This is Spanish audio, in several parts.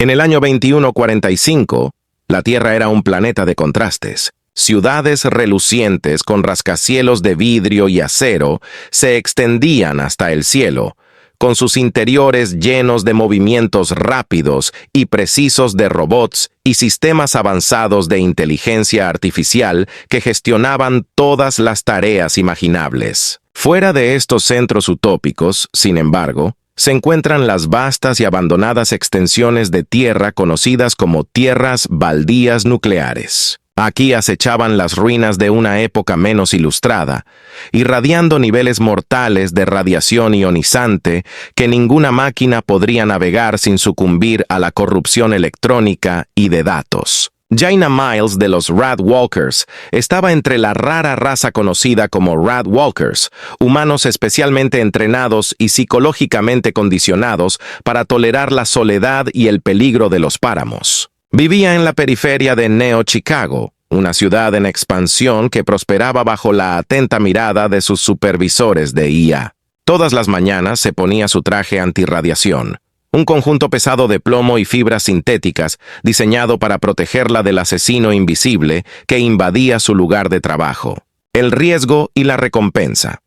En el año 2145, la Tierra era un planeta de contrastes. Ciudades relucientes con rascacielos de vidrio y acero se extendían hasta el cielo, con sus interiores llenos de movimientos rápidos y precisos de robots y sistemas avanzados de inteligencia artificial que gestionaban todas las tareas imaginables. Fuera de estos centros utópicos, sin embargo, se encuentran las vastas y abandonadas extensiones de tierra conocidas como tierras baldías nucleares. Aquí acechaban las ruinas de una época menos ilustrada, irradiando niveles mortales de radiación ionizante que ninguna máquina podría navegar sin sucumbir a la corrupción electrónica y de datos. Jaina Miles de los Radwalkers estaba entre la rara raza conocida como Radwalkers, humanos especialmente entrenados y psicológicamente condicionados para tolerar la soledad y el peligro de los páramos. Vivía en la periferia de Neo Chicago, una ciudad en expansión que prosperaba bajo la atenta mirada de sus supervisores de IA. Todas las mañanas se ponía su traje antirradiación, un conjunto pesado de plomo y fibras sintéticas diseñado para protegerla del asesino invisible que invadía su lugar de trabajo. El riesgo y la recompensa.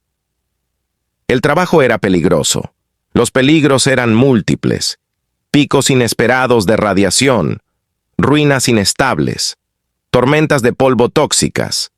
El trabajo era peligroso. Los peligros eran múltiples. Picos inesperados de radiación, ruinas inestables, tormentas de polvo tóxicas.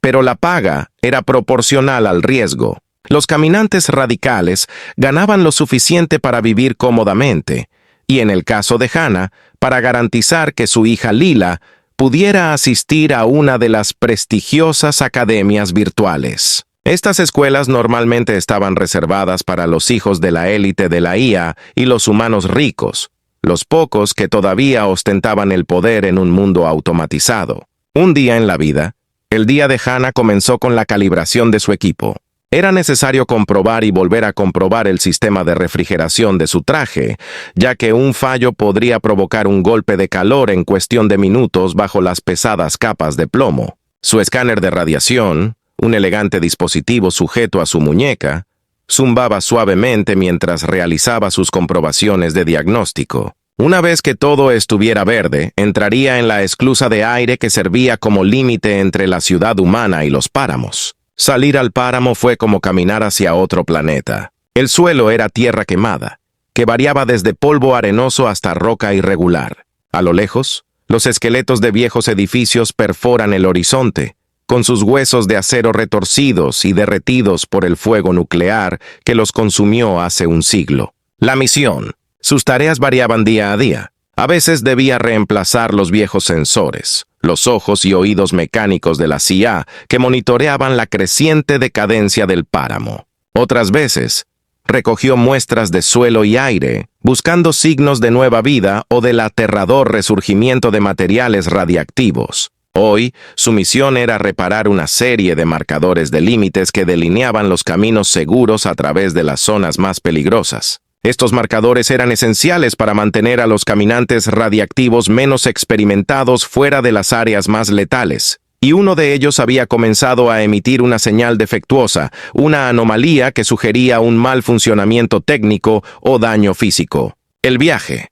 Pero la paga era proporcional al riesgo. Los caminantes radicales ganaban lo suficiente para vivir cómodamente, y en el caso de Hannah, para garantizar que su hija Lila pudiera asistir a una de las prestigiosas academias virtuales. Estas escuelas normalmente estaban reservadas para los hijos de la élite de la IA y los humanos ricos, los pocos que todavía ostentaban el poder en un mundo automatizado. Un día en la vida, el día de Hannah comenzó con la calibración de su equipo. Era necesario comprobar y volver a comprobar el sistema de refrigeración de su traje, ya que un fallo podría provocar un golpe de calor en cuestión de minutos bajo las pesadas capas de plomo. Su escáner de radiación, un elegante dispositivo sujeto a su muñeca, zumbaba suavemente mientras realizaba sus comprobaciones de diagnóstico. Una vez que todo estuviera verde, entraría en la esclusa de aire que servía como límite entre la ciudad humana y los páramos. Salir al páramo fue como caminar hacia otro planeta. El suelo era tierra quemada, que variaba desde polvo arenoso hasta roca irregular. A lo lejos, los esqueletos de viejos edificios perforan el horizonte, con sus huesos de acero retorcidos y derretidos por el fuego nuclear que los consumió hace un siglo. La misión. Sus tareas variaban día a día. A veces debía reemplazar los viejos sensores, los ojos y oídos mecánicos de la CIA que monitoreaban la creciente decadencia del páramo. Otras veces, recogió muestras de suelo y aire, buscando signos de nueva vida o del aterrador resurgimiento de materiales radiactivos. Hoy, su misión era reparar una serie de marcadores de límites que delineaban los caminos seguros a través de las zonas más peligrosas. Estos marcadores eran esenciales para mantener a los caminantes radiactivos menos experimentados fuera de las áreas más letales, y uno de ellos había comenzado a emitir una señal defectuosa, una anomalía que sugería un mal funcionamiento técnico o daño físico. El viaje.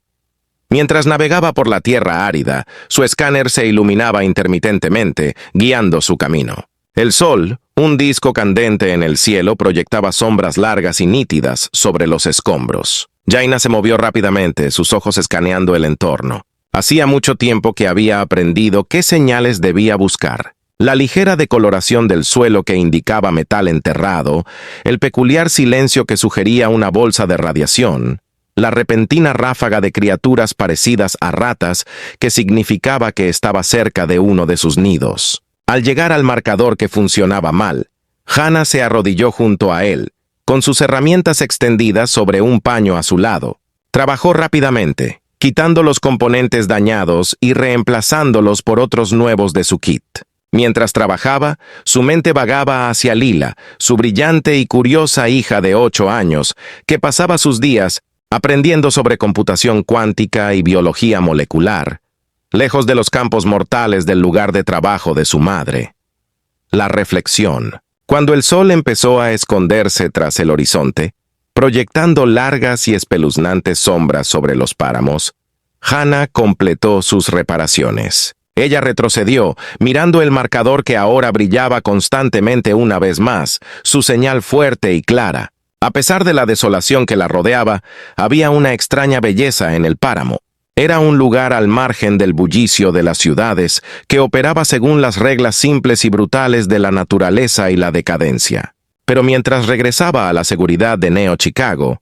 Mientras navegaba por la tierra árida, su escáner se iluminaba intermitentemente, guiando su camino. El sol, un disco candente en el cielo, proyectaba sombras largas y nítidas sobre los escombros. Jaina se movió rápidamente, sus ojos escaneando el entorno. Hacía mucho tiempo que había aprendido qué señales debía buscar. La ligera decoloración del suelo que indicaba metal enterrado, el peculiar silencio que sugería una bolsa de radiación, la repentina ráfaga de criaturas parecidas a ratas que significaba que estaba cerca de uno de sus nidos. Al llegar al marcador que funcionaba mal, Hannah se arrodilló junto a él, con sus herramientas extendidas sobre un paño a su lado. Trabajó rápidamente, quitando los componentes dañados y reemplazándolos por otros nuevos de su kit. Mientras trabajaba, su mente vagaba hacia Lila, su brillante y curiosa hija de 8 años, que pasaba sus días aprendiendo sobre computación cuántica y biología molecular, lejos de los campos mortales del lugar de trabajo de su madre. La reflexión. Cuando el sol empezó a esconderse tras el horizonte, proyectando largas y espeluznantes sombras sobre los páramos, Hannah completó sus reparaciones. Ella retrocedió, mirando el marcador que ahora brillaba constantemente una vez más, su señal fuerte y clara. A pesar de la desolación que la rodeaba, había una extraña belleza en el páramo. Era un lugar al margen del bullicio de las ciudades, que operaba según las reglas simples y brutales de la naturaleza y la decadencia. Pero mientras regresaba a la seguridad de Neo Chicago,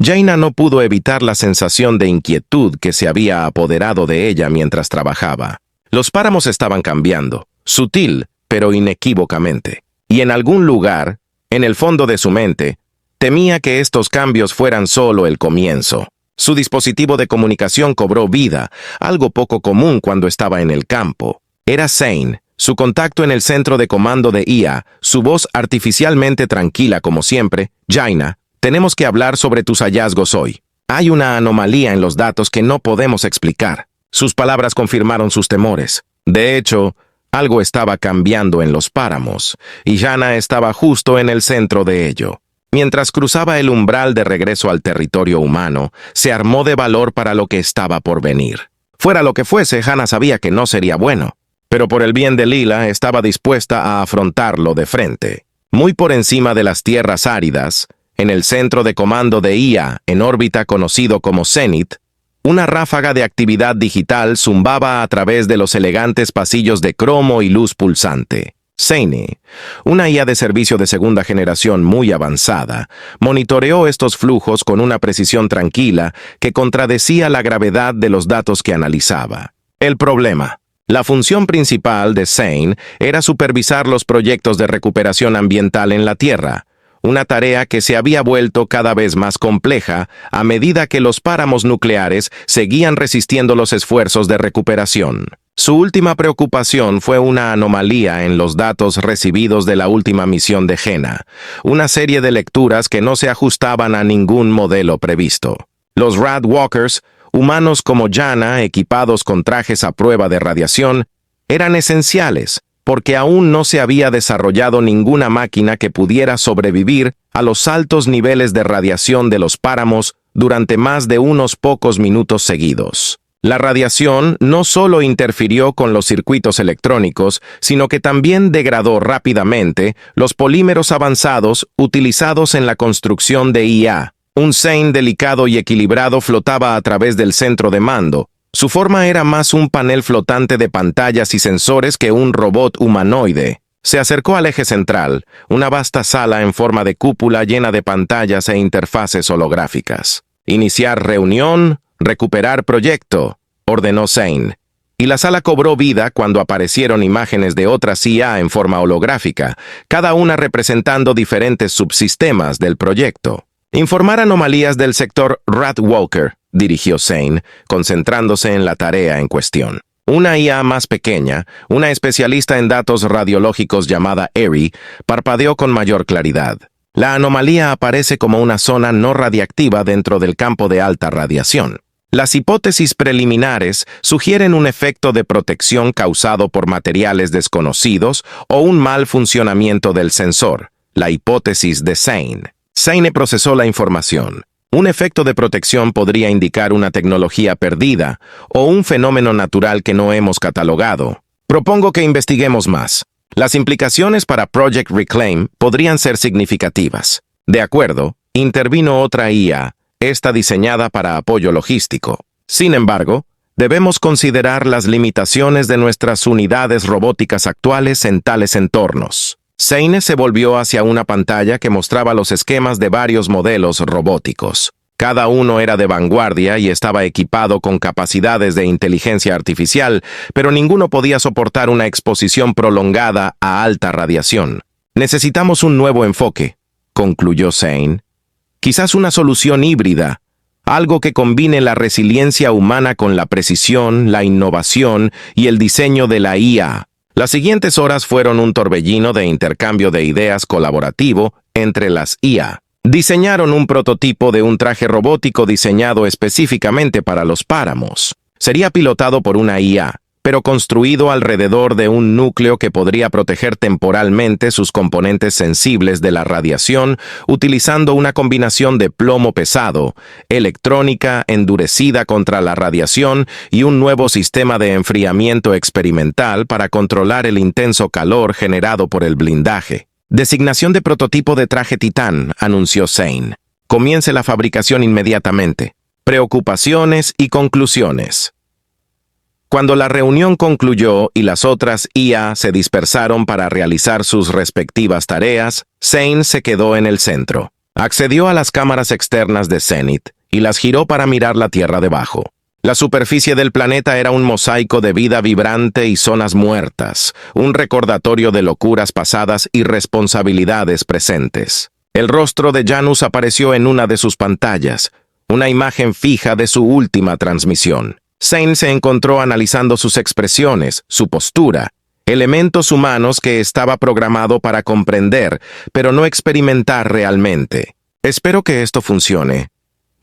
Jaina no pudo evitar la sensación de inquietud que se había apoderado de ella mientras trabajaba. Los páramos estaban cambiando, sutil, pero inequívocamente. Y en algún lugar, en el fondo de su mente, temía que estos cambios fueran solo el comienzo. Su dispositivo de comunicación cobró vida, algo poco común cuando estaba en el campo. Era Zane, su contacto en el centro de comando de IA, su voz artificialmente tranquila como siempre. Jaina, tenemos que hablar sobre tus hallazgos hoy. Hay una anomalía en los datos que no podemos explicar. Sus palabras confirmaron sus temores. De hecho, algo estaba cambiando en los páramos, y Jaina estaba justo en el centro de ello. Mientras cruzaba el umbral de regreso al territorio humano, se armó de valor para lo que estaba por venir. Fuera lo que fuese, Hannah sabía que no sería bueno, pero por el bien de Lila estaba dispuesta a afrontarlo de frente. Muy por encima de las tierras áridas, en el centro de comando de IA, en órbita conocido como Zenith, una ráfaga de actividad digital zumbaba a través de los elegantes pasillos de cromo y luz pulsante. Zane, una IA de servicio de segunda generación muy avanzada, monitoreó estos flujos con una precisión tranquila que contradecía la gravedad de los datos que analizaba. El problema. La función principal de Zane era supervisar los proyectos de recuperación ambiental en la Tierra, una tarea que se había vuelto cada vez más compleja a medida que los páramos nucleares seguían resistiendo los esfuerzos de recuperación. Su última preocupación fue una anomalía en los datos recibidos de la última misión de Hannah, una serie de lecturas que no se ajustaban a ningún modelo previsto. Los Radwalkers, humanos como Jaina, equipados con trajes a prueba de radiación, eran esenciales, porque aún no se había desarrollado ninguna máquina que pudiera sobrevivir a los altos niveles de radiación de los páramos durante más de unos pocos minutos seguidos. La radiación no solo interfirió con los circuitos electrónicos, sino que también degradó rápidamente los polímeros avanzados utilizados en la construcción de IA. Un Zane delicado y equilibrado flotaba a través del centro de mando. Su forma era más un panel flotante de pantallas y sensores que un robot humanoide. Se acercó al eje central, una vasta sala en forma de cúpula llena de pantallas e interfaces holográficas. Iniciar reunión, recuperar proyecto, ordenó Zane. Y la sala cobró vida cuando aparecieron imágenes de otras IA en forma holográfica, cada una representando diferentes subsistemas del proyecto. Informar anomalías del sector Radwalker, dirigió Zane, concentrándose en la tarea en cuestión. Una IA más pequeña, una especialista en datos radiológicos llamada Eri, parpadeó con mayor claridad. La anomalía aparece como una zona no radiactiva dentro del campo de alta radiación. Las hipótesis preliminares sugieren un efecto de protección causado por materiales desconocidos o un mal funcionamiento del sensor, la hipótesis de Zane. Zane procesó la información. Un efecto de protección podría indicar una tecnología perdida o un fenómeno natural que no hemos catalogado. Propongo que investiguemos más. Las implicaciones para Project Reclaim podrían ser significativas. De acuerdo, intervino otra IA, esta diseñada para apoyo logístico. Sin embargo, debemos considerar las limitaciones de nuestras unidades robóticas actuales en tales entornos. Zane se volvió hacia una pantalla que mostraba los esquemas de varios modelos robóticos. Cada uno era de vanguardia y estaba equipado con capacidades de inteligencia artificial, pero ninguno podía soportar una exposición prolongada a alta radiación. Necesitamos un nuevo enfoque, concluyó Zane. Quizás una solución híbrida, algo que combine la resiliencia humana con la precisión, la innovación y el diseño de la IA. Las siguientes horas fueron un torbellino de intercambio de ideas colaborativo entre las IA. Diseñaron un prototipo de un traje robótico diseñado específicamente para los páramos. Sería pilotado por una IA, pero construido alrededor de un núcleo que podría proteger temporalmente sus componentes sensibles de la radiación utilizando una combinación de plomo pesado, electrónica endurecida contra la radiación y un nuevo sistema de enfriamiento experimental para controlar el intenso calor generado por el blindaje. Designación de prototipo de traje Titán, anunció Zane. Comience la fabricación inmediatamente. Preocupaciones y conclusiones. Cuando la reunión concluyó y las otras IA se dispersaron para realizar sus respectivas tareas, Zane se quedó en el centro. Accedió a las cámaras externas de Zenith y las giró para mirar la Tierra debajo. La superficie del planeta era un mosaico de vida vibrante y zonas muertas, un recordatorio de locuras pasadas y responsabilidades presentes. El rostro de Janus apareció en una de sus pantallas, una imagen fija de su última transmisión. Zane se encontró analizando sus expresiones, su postura, elementos humanos que estaba programado para comprender, pero no experimentar realmente. «Espero que esto funcione»,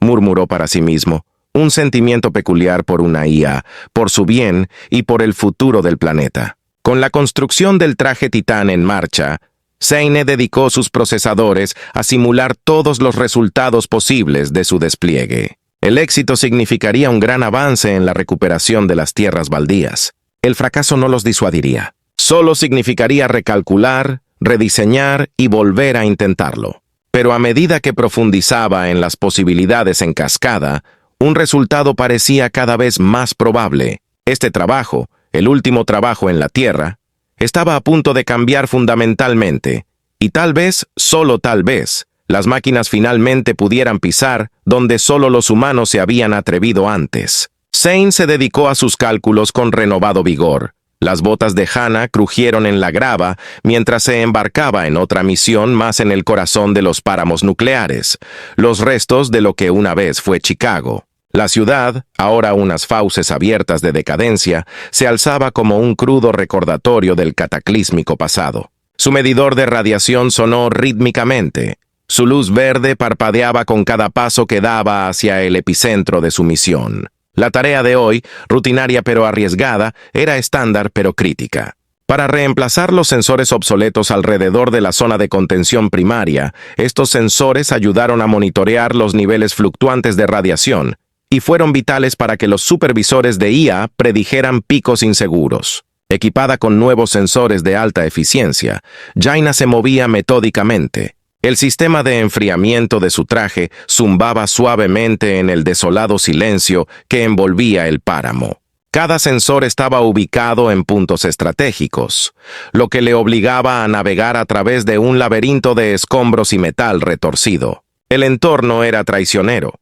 murmuró para sí mismo, un sentimiento peculiar por una IA, por su bien y por el futuro del planeta. Con la construcción del traje Titán en marcha, Zane dedicó sus procesadores a simular todos los resultados posibles de su despliegue. El éxito significaría un gran avance en la recuperación de las tierras baldías. El fracaso no los disuadiría. Solo significaría recalcular, rediseñar y volver a intentarlo. Pero a medida que profundizaba en las posibilidades en cascada, un resultado parecía cada vez más probable. Este trabajo, el último trabajo en la Tierra, estaba a punto de cambiar fundamentalmente, y tal vez, solo tal vez, las máquinas finalmente pudieran pisar donde solo los humanos se habían atrevido antes. Zane se dedicó a sus cálculos con renovado vigor. Las botas de Hannah crujieron en la grava mientras se embarcaba en otra misión más en el corazón de los páramos nucleares, los restos de lo que una vez fue Chicago. La ciudad, ahora unas fauces abiertas de decadencia, se alzaba como un crudo recordatorio del cataclísmico pasado. Su medidor de radiación sonó rítmicamente. Su luz verde parpadeaba con cada paso que daba hacia el epicentro de su misión. La tarea de hoy, rutinaria pero arriesgada, era estándar pero crítica. Para reemplazar los sensores obsoletos alrededor de la zona de contención primaria, estos sensores ayudaron a monitorear los niveles fluctuantes de radiación y fueron vitales para que los supervisores de IA predijeran picos inseguros. Equipada con nuevos sensores de alta eficiencia, Jaina se movía metódicamente. El sistema de enfriamiento de su traje zumbaba suavemente en el desolado silencio que envolvía el páramo. Cada sensor estaba ubicado en puntos estratégicos, lo que le obligaba a navegar a través de un laberinto de escombros y metal retorcido. El entorno era traicionero.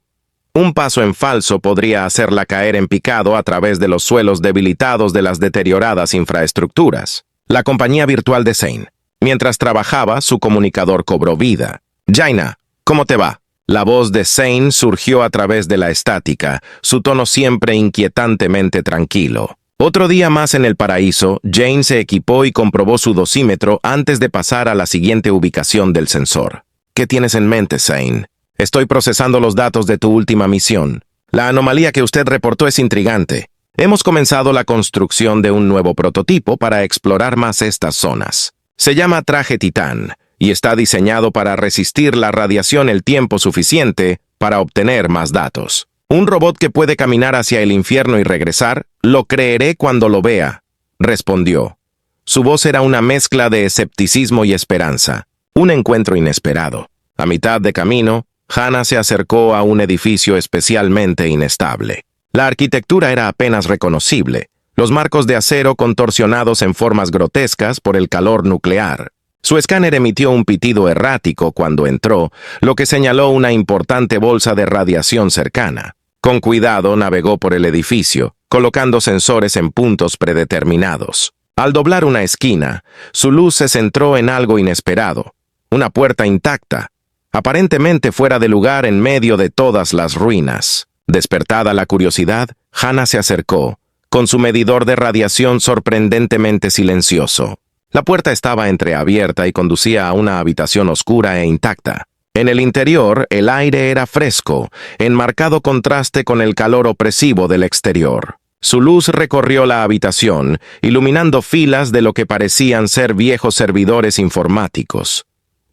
Un paso en falso podría hacerla caer en picado a través de los suelos debilitados de las deterioradas infraestructuras. La compañía virtual de Zane. Mientras trabajaba, su comunicador cobró vida. «Jaina, ¿cómo te va?» La voz de Zane surgió a través de la estática, su tono siempre inquietantemente tranquilo. Otro día más en el paraíso, Jane se equipó y comprobó su dosímetro antes de pasar a la siguiente ubicación del sensor. «¿Qué tienes en mente, Zane?» «Estoy procesando los datos de tu última misión. La anomalía que usted reportó es intrigante. Hemos comenzado la construcción de un nuevo prototipo para explorar más estas zonas. Se llama traje Titán y está diseñado para resistir la radiación el tiempo suficiente para obtener más datos. Un robot que puede caminar hacia el infierno y regresar, lo creeré cuando lo vea», respondió. Su voz era una mezcla de escepticismo y esperanza. Un encuentro inesperado. A mitad de camino, Hannah se acercó a un edificio especialmente inestable. La arquitectura era apenas reconocible. Los marcos de acero contorsionados en formas grotescas por el calor nuclear. Su escáner emitió un pitido errático cuando entró, lo que señaló una importante bolsa de radiación cercana. Con cuidado navegó por el edificio, colocando sensores en puntos predeterminados. Al doblar una esquina, su luz se centró en algo inesperado. Una puerta intacta, aparentemente fuera de lugar en medio de todas las ruinas. Despertada la curiosidad, Hannah se acercó, con su medidor de radiación sorprendentemente silencioso. La puerta estaba entreabierta y conducía a una habitación oscura e intacta. En el interior, el aire era fresco, en marcado contraste con el calor opresivo del exterior. Su luz recorrió la habitación, iluminando filas de lo que parecían ser viejos servidores informáticos.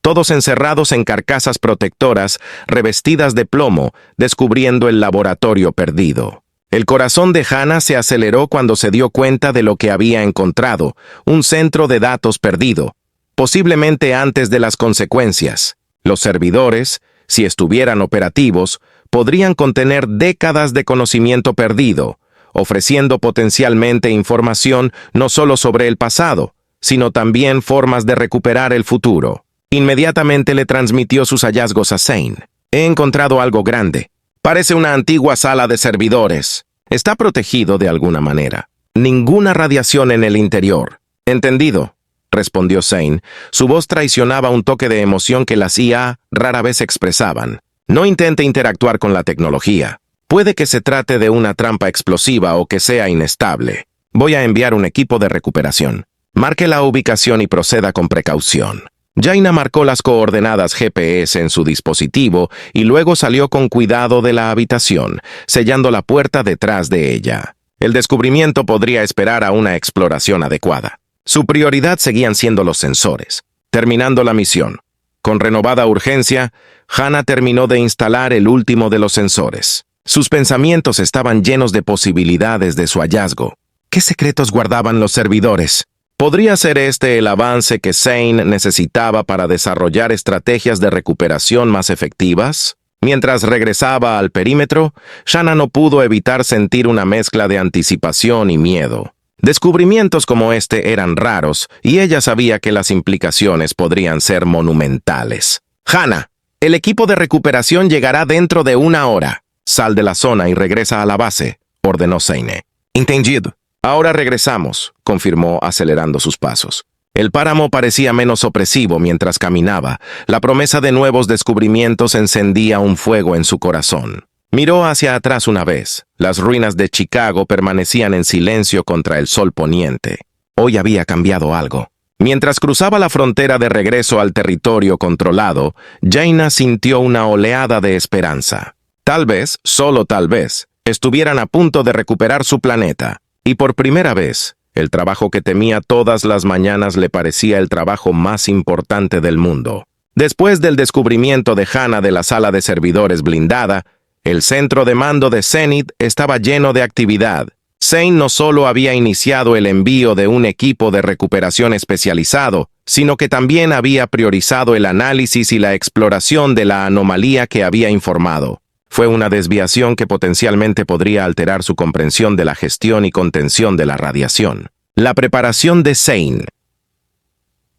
Todos encerrados en carcasas protectoras revestidas de plomo, descubriendo el laboratorio perdido. El corazón de Hannah se aceleró cuando se dio cuenta de lo que había encontrado, un centro de datos perdido, posiblemente antes de las consecuencias. Los servidores, si estuvieran operativos, podrían contener décadas de conocimiento perdido, ofreciendo potencialmente información no solo sobre el pasado, sino también formas de recuperar el futuro. Inmediatamente le transmitió sus hallazgos a Zane. He encontrado algo grande. Parece una antigua sala de servidores. Está protegido de alguna manera. Ninguna radiación en el interior. Entendido, respondió Zane. Su voz traicionaba un toque de emoción que las IA rara vez expresaban. No intente interactuar con la tecnología. Puede que se trate de una trampa explosiva o que sea inestable. Voy a enviar un equipo de recuperación. Marque la ubicación y proceda con precaución. Jaina marcó las coordenadas GPS en su dispositivo y luego salió con cuidado de la habitación, sellando la puerta detrás de ella. El descubrimiento podría esperar a una exploración adecuada. Su prioridad seguían siendo los sensores. Terminando la misión, con renovada urgencia, Hannah terminó de instalar el último de los sensores. Sus pensamientos estaban llenos de posibilidades de su hallazgo. ¿Qué secretos guardaban los servidores? ¿Podría ser este el avance que Zane necesitaba para desarrollar estrategias de recuperación más efectivas? Mientras regresaba al perímetro, Shanna no pudo evitar sentir una mezcla de anticipación y miedo. Descubrimientos como este eran raros, y ella sabía que las implicaciones podrían ser monumentales. «Hannah, el equipo de recuperación llegará dentro de 1 hora. Sal de la zona y regresa a la base», ordenó Zane. «Entendido». «Ahora regresamos», confirmó acelerando sus pasos. El páramo parecía menos opresivo mientras caminaba. La promesa de nuevos descubrimientos encendía un fuego en su corazón. Miró hacia atrás una vez. Las ruinas de Chicago permanecían en silencio contra el sol poniente. Hoy había cambiado algo. Mientras cruzaba la frontera de regreso al territorio controlado, Jaina sintió una oleada de esperanza. Tal vez, solo tal vez, estuvieran a punto de recuperar su planeta. Y por primera vez, el trabajo que temía todas las mañanas le parecía el trabajo más importante del mundo. Después del descubrimiento de Hannah de la sala de servidores blindada, el centro de mando de Zenith estaba lleno de actividad. Zane no solo había iniciado el envío de un equipo de recuperación especializado, sino que también había priorizado el análisis y la exploración de la anomalía que había informado. Fue una desviación que potencialmente podría alterar su comprensión de la gestión y contención de la radiación. La preparación de Zane.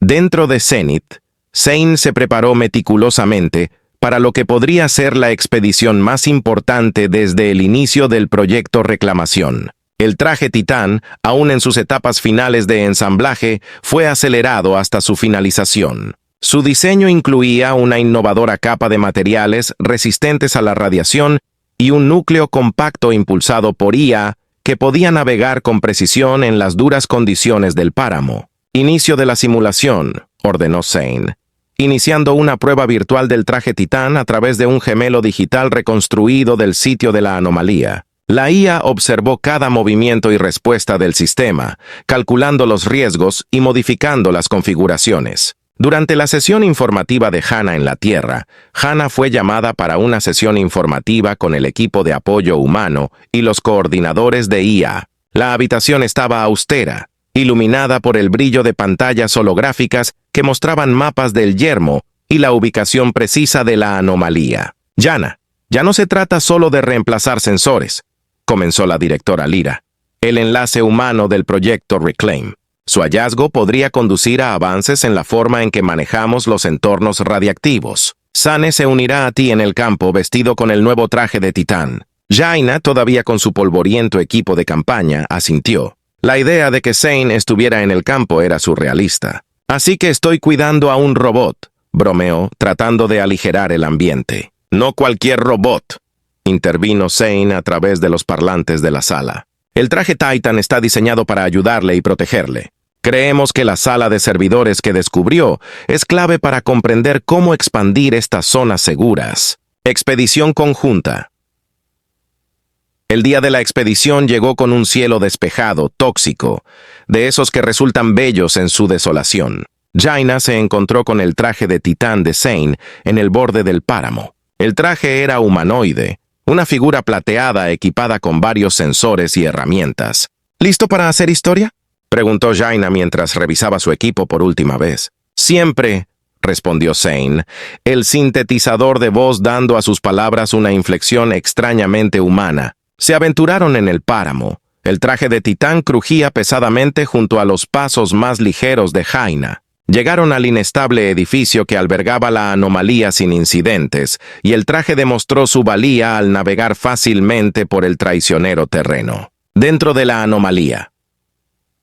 Dentro de Zenith, Zane se preparó meticulosamente para lo que podría ser la expedición más importante desde el inicio del proyecto Reclamación. El traje Titán, aún en sus etapas finales de ensamblaje, fue acelerado hasta su finalización. Su diseño incluía una innovadora capa de materiales resistentes a la radiación y un núcleo compacto impulsado por IA que podía navegar con precisión en las duras condiciones del páramo. «Inicio de la simulación», ordenó Zane, iniciando una prueba virtual del traje Titán a través de un gemelo digital reconstruido del sitio de la anomalía. La IA observó cada movimiento y respuesta del sistema, calculando los riesgos y modificando las configuraciones. Durante la sesión informativa de Hannah en la Tierra, Hannah fue llamada para una sesión informativa con el equipo de apoyo humano y los coordinadores de IA. La habitación estaba austera, iluminada por el brillo de pantallas holográficas que mostraban mapas del yermo y la ubicación precisa de la anomalía. «Jana, ya no se trata solo de reemplazar sensores», comenzó la directora Lyra. «El enlace humano del proyecto Reclaim. Su hallazgo podría conducir a avances en la forma en que manejamos los entornos radiactivos. Zane se unirá a ti en el campo vestido con el nuevo traje de Titán». Jaina, todavía con su polvoriento equipo de campaña, asintió. La idea de que Zane estuviera en el campo era surrealista. «Así que estoy cuidando a un robot», bromeó, tratando de aligerar el ambiente. «No cualquier robot», intervino Zane a través de los parlantes de la sala. «El traje Titan está diseñado para ayudarle y protegerle. Creemos que la sala de servidores que descubrió es clave para comprender cómo expandir estas zonas seguras. Expedición conjunta». El día de la expedición llegó con un cielo despejado, tóxico, de esos que resultan bellos en su desolación. Jaina se encontró con el traje de titán de Zane en el borde del páramo. El traje era humanoide, una figura plateada equipada con varios sensores y herramientas. ¿Listo para hacer historia?, preguntó Jaina mientras revisaba su equipo por última vez. Siempre, respondió Zane, el sintetizador de voz dando a sus palabras una inflexión extrañamente humana. Se aventuraron en el páramo. El traje de titán crujía pesadamente junto a los pasos más ligeros de Jaina. Llegaron al inestable edificio que albergaba la anomalía sin incidentes, y el traje demostró su valía al navegar fácilmente por el traicionero terreno. Dentro de la anomalía.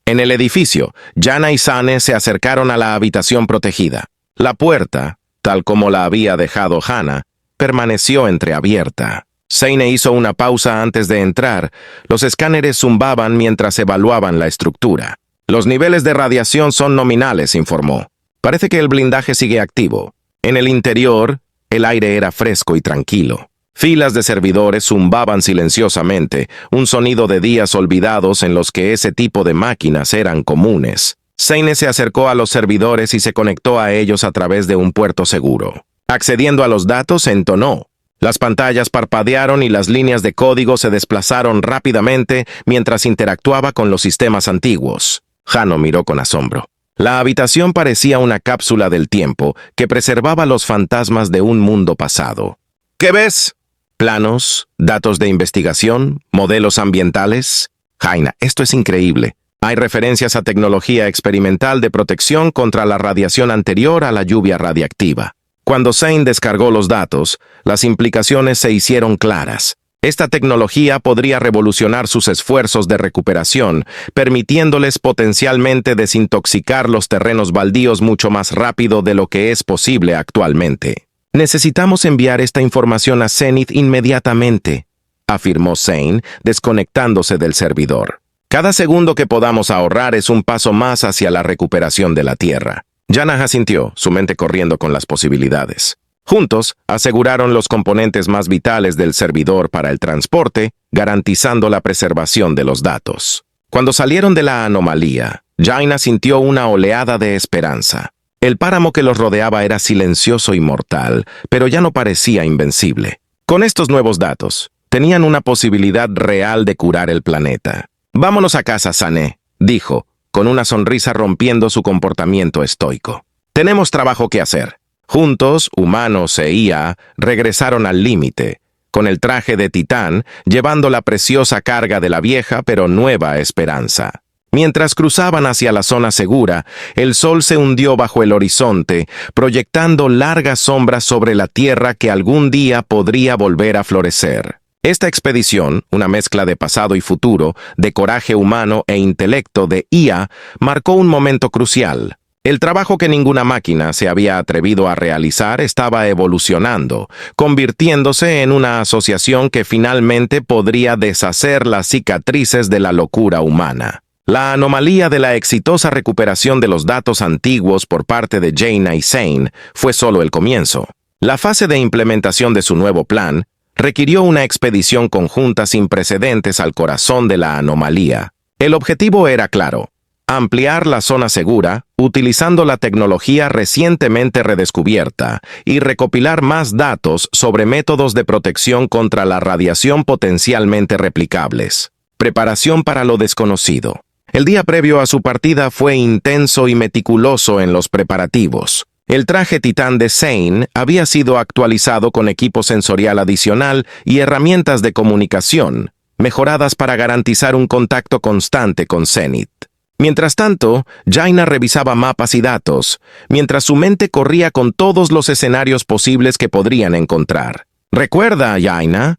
En el edificio, Jaina y Zane se acercaron a la habitación protegida. La puerta, tal como la había dejado Hannah, permaneció entreabierta. Zane hizo una pausa antes de entrar. Los escáneres zumbaban mientras evaluaban la estructura. Los niveles de radiación son nominales, informó. Parece que el blindaje sigue activo. En el interior, el aire era fresco y tranquilo. Filas de servidores zumbaban silenciosamente, un sonido de días olvidados en los que ese tipo de máquinas eran comunes. Zane se acercó a los servidores y se conectó a ellos a través de un puerto seguro. Accediendo a los datos, entonó. Las pantallas parpadearon y las líneas de código se desplazaron rápidamente mientras interactuaba con los sistemas antiguos. Jano miró con asombro. La habitación parecía una cápsula del tiempo que preservaba los fantasmas de un mundo pasado. ¿Qué ves? Planos, datos de investigación, modelos ambientales. Jaina, esto es increíble. Hay referencias a tecnología experimental de protección contra la radiación anterior a la lluvia radiactiva. Cuando Zane descargó los datos, las implicaciones se hicieron claras. Esta tecnología podría revolucionar sus esfuerzos de recuperación, permitiéndoles potencialmente desintoxicar los terrenos baldíos mucho más rápido de lo que es posible actualmente. Necesitamos enviar esta información a Zenith inmediatamente, afirmó Zane, desconectándose del servidor. Cada segundo que podamos ahorrar es un paso más hacia la recuperación de la Tierra. Jaina asintió, su mente corriendo con las posibilidades. Juntos, aseguraron los componentes más vitales del servidor para el transporte, garantizando la preservación de los datos. Cuando salieron de la anomalía, Jaina sintió una oleada de esperanza. El páramo que los rodeaba era silencioso y mortal, pero ya no parecía invencible. Con estos nuevos datos, tenían una posibilidad real de curar el planeta. «Vámonos a casa, Zane», dijo, con una sonrisa rompiendo su comportamiento estoico. «Tenemos trabajo que hacer». Juntos, humanos e IA regresaron al límite, con el traje de titán, llevando la preciosa carga de la vieja pero nueva esperanza. Mientras cruzaban hacia la zona segura, el sol se hundió bajo el horizonte, proyectando largas sombras sobre la tierra que algún día podría volver a florecer. Esta expedición, una mezcla de pasado y futuro, de coraje humano e intelecto de IA, marcó un momento crucial. El trabajo que ninguna máquina se había atrevido a realizar estaba evolucionando, convirtiéndose en una asociación que finalmente podría deshacer las cicatrices de la locura humana. La anomalía de la exitosa recuperación de los datos antiguos por parte de Jaina y Zane fue solo el comienzo. La fase de implementación de su nuevo plan requirió una expedición conjunta sin precedentes al corazón de la anomalía. El objetivo era claro: ampliar la zona segura, utilizando la tecnología recientemente redescubierta, y recopilar más datos sobre métodos de protección contra la radiación potencialmente replicables. Preparación para lo desconocido. El día previo a su partida fue intenso y meticuloso en los preparativos. El traje titán de Zane había sido actualizado con equipo sensorial adicional y herramientas de comunicación, mejoradas para garantizar un contacto constante con Zenith. Mientras tanto, Jaina revisaba mapas y datos, mientras su mente corría con todos los escenarios posibles que podrían encontrar. «Recuerda, Jaina,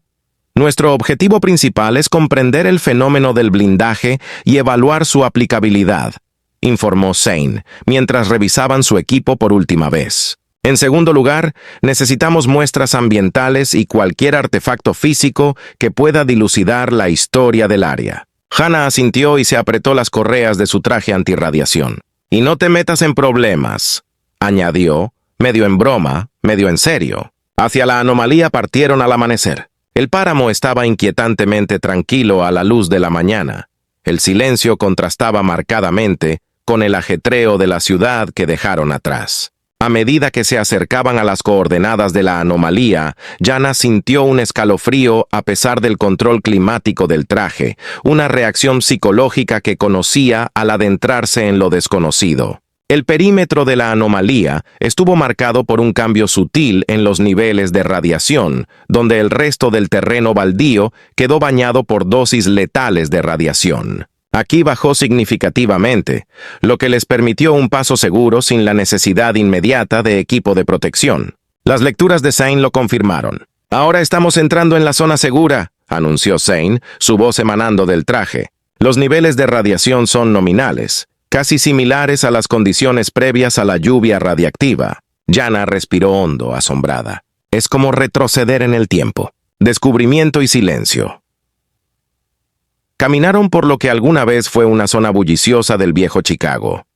nuestro objetivo principal es comprender el fenómeno del blindaje y evaluar su aplicabilidad», informó Zane, mientras revisaban su equipo por última vez. «En segundo lugar, necesitamos muestras ambientales y cualquier artefacto físico que pueda dilucidar la historia del área». Hannah asintió y se apretó las correas de su traje antirradiación. «Y no te metas en problemas», añadió, medio en broma, medio en serio. Hacia la anomalía partieron al amanecer. El páramo estaba inquietantemente tranquilo a la luz de la mañana. El silencio contrastaba marcadamente con el ajetreo de la ciudad que dejaron atrás. A medida que se acercaban a las coordenadas de la anomalía, Jana sintió un escalofrío a pesar del control climático del traje, una reacción psicológica que conocía al adentrarse en lo desconocido. El perímetro de la anomalía estuvo marcado por un cambio sutil en los niveles de radiación, donde el resto del terreno baldío quedó bañado por dosis letales de radiación. Aquí bajó significativamente, lo que les permitió un paso seguro sin la necesidad inmediata de equipo de protección. Las lecturas de Zane lo confirmaron. «Ahora estamos entrando en la zona segura», anunció Zane, su voz emanando del traje. «Los niveles de radiación son nominales, casi similares a las condiciones previas a la lluvia radiactiva». Jana respiró hondo, asombrada. Es como retroceder en el tiempo. Descubrimiento y silencio. Caminaron por lo que alguna vez fue una zona bulliciosa del viejo Chicago.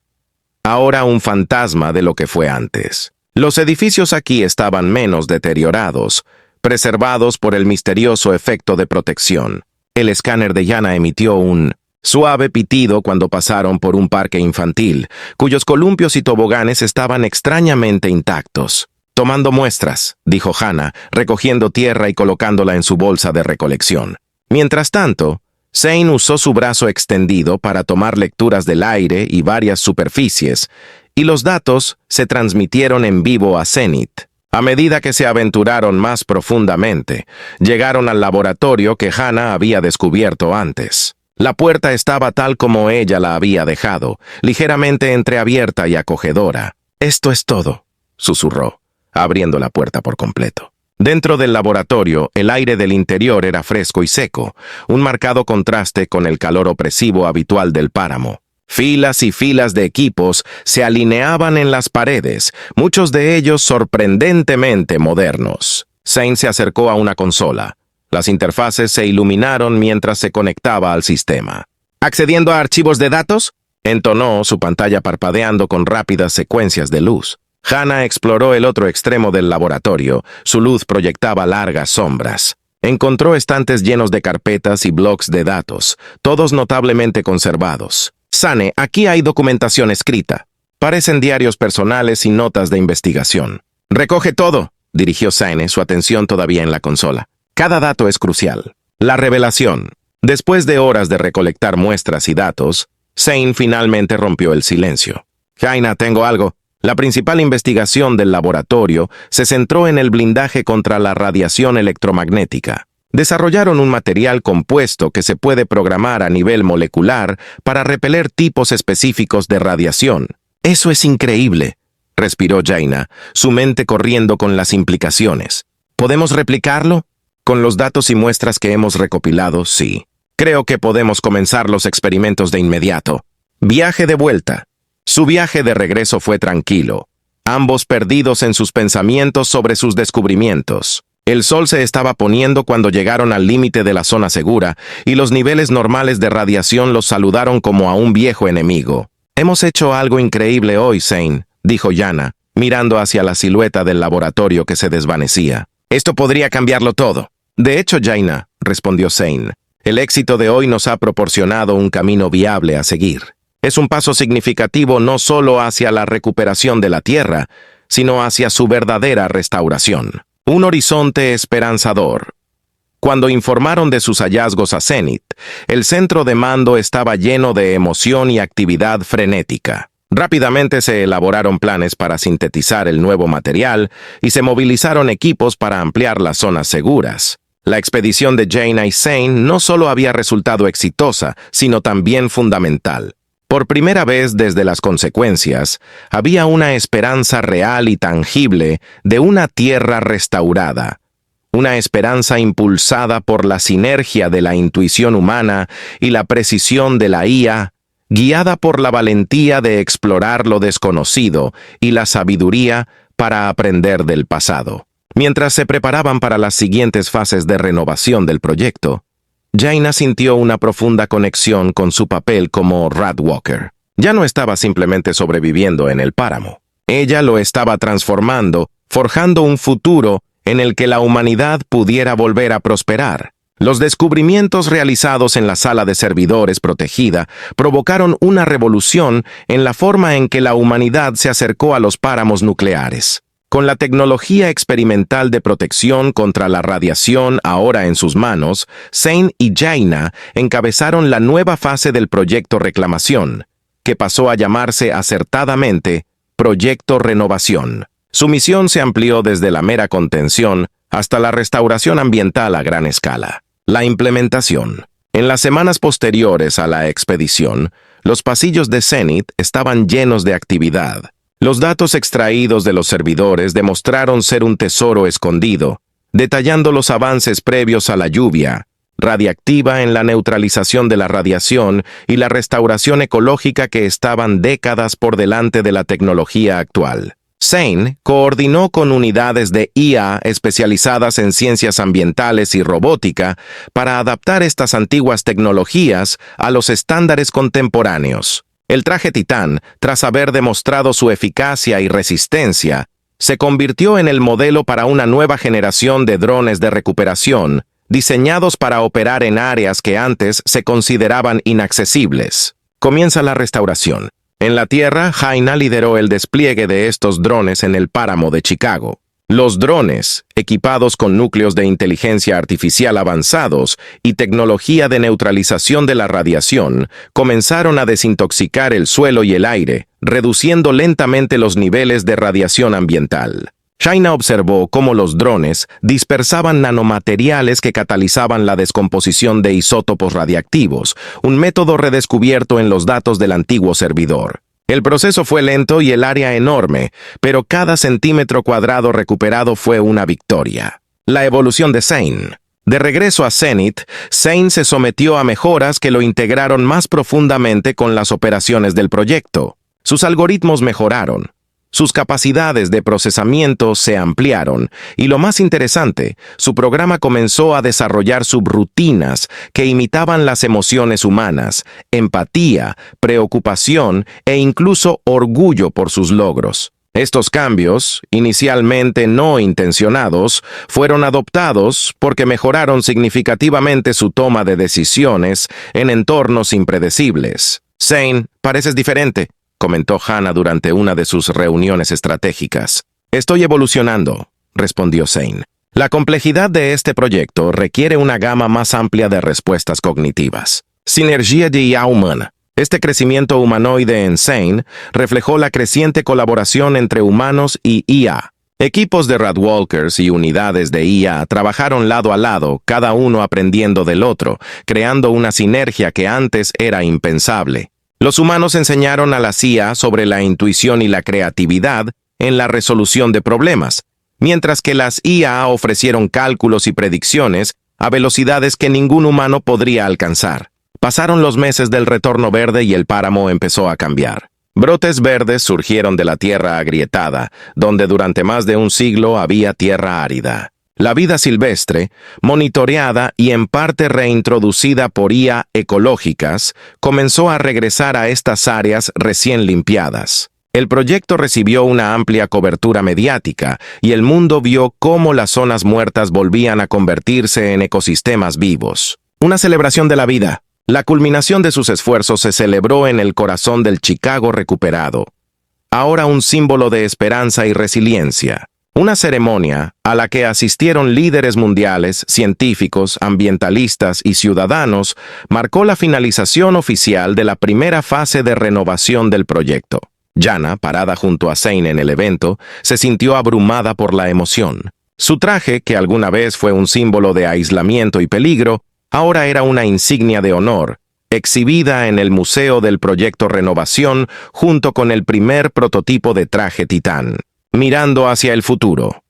Ahora un fantasma de lo que fue antes. Los edificios aquí estaban menos deteriorados, preservados por el misterioso efecto de protección. El escáner de Jana emitió un suave pitido cuando pasaron por un parque infantil, cuyos columpios y toboganes estaban extrañamente intactos. «Tomando muestras», dijo Jana, recogiendo tierra y colocándola en su bolsa de recolección. Mientras tanto, Zane usó su brazo extendido para tomar lecturas del aire y varias superficies, y los datos se transmitieron en vivo a Zenith. A medida que se aventuraron más profundamente, llegaron al laboratorio que Jana había descubierto antes. La puerta estaba tal como ella la había dejado, ligeramente entreabierta y acogedora. «Esto es todo», susurró, abriendo la puerta por completo. Dentro del laboratorio, el aire del interior era fresco y seco, un marcado contraste con el calor opresivo habitual del páramo. Filas y filas de equipos se alineaban en las paredes, muchos de ellos sorprendentemente modernos. Zane se acercó a una consola. Las interfaces se iluminaron mientras se conectaba al sistema. «¿Accediendo a archivos de datos?», entonó, su pantalla parpadeando con rápidas secuencias de luz. Jana exploró el otro extremo del laboratorio. Su luz proyectaba largas sombras. Encontró estantes llenos de carpetas y blocs de datos, todos notablemente conservados. «Zane, aquí hay documentación escrita. Parecen diarios personales y notas de investigación». «Recoge todo», dirigió Zane, su atención todavía en la consola. «Cada dato es crucial». La revelación. Después de horas de recolectar muestras y datos, Zane finalmente rompió el silencio. «Jana, tengo algo». La principal investigación del laboratorio se centró en el blindaje contra la radiación electromagnética. Desarrollaron un material compuesto que se puede programar a nivel molecular para repeler tipos específicos de radiación. «Eso es increíble», respiró Jana, su mente corriendo con las implicaciones. «¿Podemos replicarlo?» «Con los datos y muestras que hemos recopilado, sí. Creo que podemos comenzar los experimentos de inmediato». Viaje de vuelta. Su viaje de regreso fue tranquilo, ambos perdidos en sus pensamientos sobre sus descubrimientos. El sol se estaba poniendo cuando llegaron al límite de la zona segura, y los niveles normales de radiación los saludaron como a un viejo enemigo. «Hemos hecho algo increíble hoy, Zane», dijo Jana, mirando hacia la silueta del laboratorio que se desvanecía. «Esto podría cambiarlo todo». «De hecho, Jana», respondió Zane, «el éxito de hoy nos ha proporcionado un camino viable a seguir. Es un paso significativo no solo hacia la recuperación de la Tierra, sino hacia su verdadera restauración. Un horizonte esperanzador». Cuando informaron de sus hallazgos a Zenith, el centro de mando estaba lleno de emoción y actividad frenética. Rápidamente se elaboraron planes para sintetizar el nuevo material y se movilizaron equipos para ampliar las zonas seguras. La expedición de Jana y Zane no solo había resultado exitosa, sino también fundamental. Por primera vez desde las consecuencias, había una esperanza real y tangible de una Tierra restaurada. Una esperanza impulsada por la sinergia de la intuición humana y la precisión de la IA, guiada por la valentía de explorar lo desconocido y la sabiduría para aprender del pasado. Mientras se preparaban para las siguientes fases de renovación del proyecto, Jana sintió una profunda conexión con su papel como Radwalker. Ya no estaba simplemente sobreviviendo en el páramo. Ella lo estaba transformando, forjando un futuro en el que la humanidad pudiera volver a prosperar. Los descubrimientos realizados en la sala de servidores protegida provocaron una revolución en la forma en que la humanidad se acercó a los páramos nucleares. Con la tecnología experimental de protección contra la radiación ahora en sus manos, Zane y Jaina encabezaron la nueva fase del proyecto Reclamación, que pasó a llamarse acertadamente Proyecto Renovación. Su misión se amplió desde la mera contención hasta la restauración ambiental a gran escala. La implementación. En las semanas posteriores a la expedición, los pasillos de Zenith estaban llenos de actividad. Los datos extraídos de los servidores demostraron ser un tesoro escondido, detallando los avances previos a la lluvia radiactiva en la neutralización de la radiación y la restauración ecológica que estaban décadas por delante de la tecnología actual. Zane coordinó con unidades de IA especializadas en ciencias ambientales y robótica para adaptar estas antiguas tecnologías a los estándares contemporáneos. El traje Titán, tras haber demostrado su eficacia y resistencia, se convirtió en el modelo para una nueva generación de drones de recuperación, diseñados para operar en áreas que antes se consideraban inaccesibles. Comienza la restauración. En la Tierra, Jaina lideró el despliegue de estos drones en el páramo de Chicago. Los drones, equipados con núcleos de inteligencia artificial avanzados y tecnología de neutralización de la radiación, comenzaron a desintoxicar el suelo y el aire, reduciendo lentamente los niveles de radiación ambiental. Jaina observó cómo los drones dispersaban nanomateriales que catalizaban la descomposición de isótopos radiactivos, un método redescubierto en los datos del antiguo servidor. El proceso fue lento y el área enorme, pero cada centímetro cuadrado recuperado fue una victoria. La evolución de Zane. De regreso a Zenith, Zane se sometió a mejoras que lo integraron más profundamente con las operaciones del proyecto. Sus algoritmos mejoraron. Sus capacidades de procesamiento se ampliaron y, lo más interesante, su programa comenzó a desarrollar subrutinas que imitaban las emociones humanas, empatía, preocupación e incluso orgullo por sus logros. Estos cambios, inicialmente no intencionados, fueron adoptados porque mejoraron significativamente su toma de decisiones en entornos impredecibles. Zane, pareces diferente, comentó Hannah durante una de sus reuniones estratégicas. Estoy evolucionando, respondió Zane. La complejidad de este proyecto requiere una gama más amplia de respuestas cognitivas. Sinergia de IA humana. Este crecimiento humanoide en Zane reflejó la creciente colaboración entre humanos y IA. Equipos de Radwalkers y unidades de IA trabajaron lado a lado, cada uno aprendiendo del otro, creando una sinergia que antes era impensable. Los humanos enseñaron a la IA sobre la intuición y la creatividad en la resolución de problemas, mientras que las IA ofrecieron cálculos y predicciones a velocidades que ningún humano podría alcanzar. Pasaron los meses del retorno verde y el páramo empezó a cambiar. Brotes verdes surgieron de la tierra agrietada, donde durante más de un siglo había tierra árida. La vida silvestre, monitoreada y en parte reintroducida por IA ecológicas, comenzó a regresar a estas áreas recién limpiadas. El proyecto recibió una amplia cobertura mediática y el mundo vio cómo las zonas muertas volvían a convertirse en ecosistemas vivos. Una celebración de la vida. La culminación de sus esfuerzos se celebró en el corazón del Chicago recuperado. Ahora un símbolo de esperanza y resiliencia. Una ceremonia a la que asistieron líderes mundiales, científicos, ambientalistas y ciudadanos marcó la finalización oficial de la primera fase de renovación del proyecto. Jaina, parada junto a Zane en el evento, se sintió abrumada por la emoción. Su traje, que alguna vez fue un símbolo de aislamiento y peligro, ahora era una insignia de honor, exhibida en el Museo del Proyecto Renovación junto con el primer prototipo de traje Titán. Mirando hacia el futuro.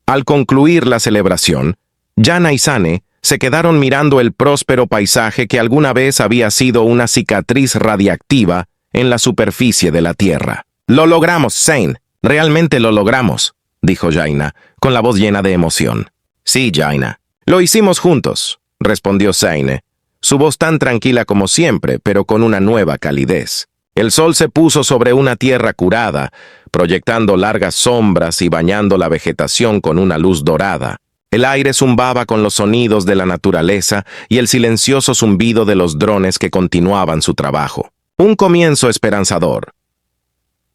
Al concluir la celebración, Jaina y Zane se quedaron mirando el próspero paisaje que alguna vez había sido una cicatriz radiactiva en la superficie de la Tierra. «Lo logramos, Zane. Realmente lo logramos», dijo Jaina, con la voz llena de emoción. «Sí, Jaina. Lo hicimos juntos», respondió Zane, su voz tan tranquila como siempre, pero con una nueva calidez. El sol se puso sobre una tierra curada, proyectando largas sombras y bañando la vegetación con una luz dorada. El aire zumbaba con los sonidos de la naturaleza y el silencioso zumbido de los drones que continuaban su trabajo. Un comienzo esperanzador.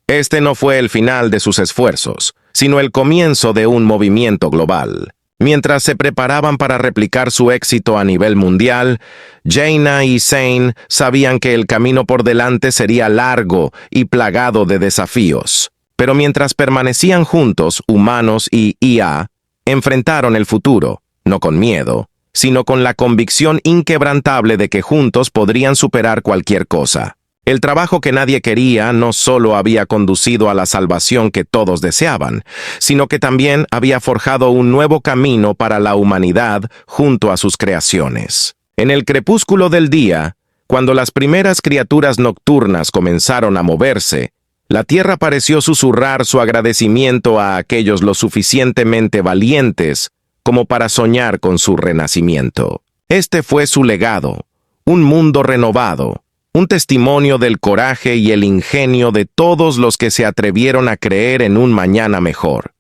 Este no fue el final de sus esfuerzos, sino el comienzo de un movimiento global. Mientras se preparaban para replicar su éxito a nivel mundial, Jaina y Zane sabían que el camino por delante sería largo y plagado de desafíos. Pero mientras permanecían juntos, humanos y IA, enfrentaron el futuro, no con miedo, sino con la convicción inquebrantable de que juntos podrían superar cualquier cosa. El trabajo que nadie quería no solo había conducido a la salvación que todos deseaban, sino que también había forjado un nuevo camino para la humanidad junto a sus creaciones. En el crepúsculo del día, cuando las primeras criaturas nocturnas comenzaron a moverse, la tierra pareció susurrar su agradecimiento a aquellos lo suficientemente valientes como para soñar con su renacimiento. Este fue su legado, un mundo renovado, un testimonio del coraje y el ingenio de todos los que se atrevieron a creer en un mañana mejor.